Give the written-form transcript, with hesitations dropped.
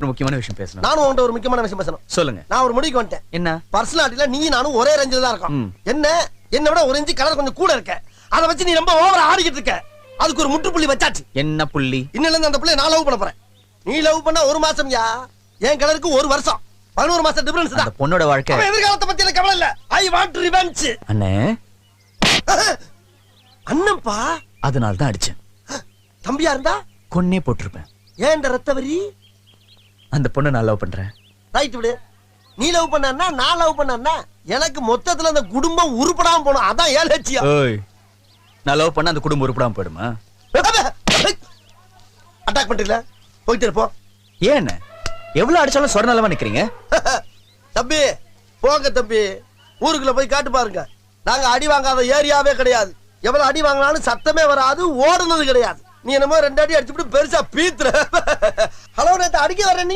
ஒரு முக்கியமான விஷயம் பேசணும். நானும் உன்கிட்ட ஒரு முக்கியமான விஷயம் பேசணும். சொல்லுங்க. நான் ஒரு முடிவுக்கு வந்துட்டேன். என்ன? பர்சனாலிட்டில நீ நானும் ஒரே ரேஞ்சில தான் இருக்கோம். என்ன விட ஒரு இன்ச் கலர் கொஞ்சம் கூட இருக்க. அத வச்சு நீ ரொம்ப ஓவரா ஆடிக்கிட்டு இருக்க. அதுக்கு ஒரு முற்றுப்புள்ளி வச்சாச்சு. என்ன புள்ளி? இன்னில இருந்து அந்த புள்ளைய நான் லவ் பண்ண போறேன். நீ லவ் பண்ணா ஒரு மாசம்யா. என் கலருக்கு ஒரு வருஷம். 11 மாசம் டிஃபரன்ஸ் தான். அந்த பொண்ணோட வாழ்க்கை. அவ எதிர்காலத்தை பத்தி எனக்கு கவலை இல்ல. I want revenge. அண்ணே. அண்ணன்பா. அதனால தான் அடிச்சேன். தம்பியா இருந்தா கொன்னே போட்டுருப்பேன். ஏன் இந்த ரத்தவரி? அந்த பொண்ணை நான் லவ் பண்றேன். ரைட் விடு. நீ லவ் பண்ணா நான் லவ் பண்ணா எனக்கு மொத்தத்துல அந்த குடும்பம் உருப்படாம போணும். அதான் ஏன் லட்சியம். ஓய். நான் லவ் பண்ணா அந்த குடும்பம் உருப்படாம போயிடுமா? அட்டாக் பண்றீல? போயிட்டு இருப்போம். ஏன் எவ்வளவு அடிச்சாலும் சொரணலமா நிக்கிறீங்க? தம்பி போங்க தம்பி. ஊருக்குள்ள போய் காட்டு பாருங்க. நாங்க அடி வாங்காத ஏரியாவே கிடையாது. எவ்வளவு அடி வாங்கினாலும் சத்தமே வராது, ஓடுனது கிடையாது. நீ என்னமோ 2 அடி அடிச்சுட்டு பெருசா பீத்துற. ஹலோ நேத்து அடிக்க வர நீ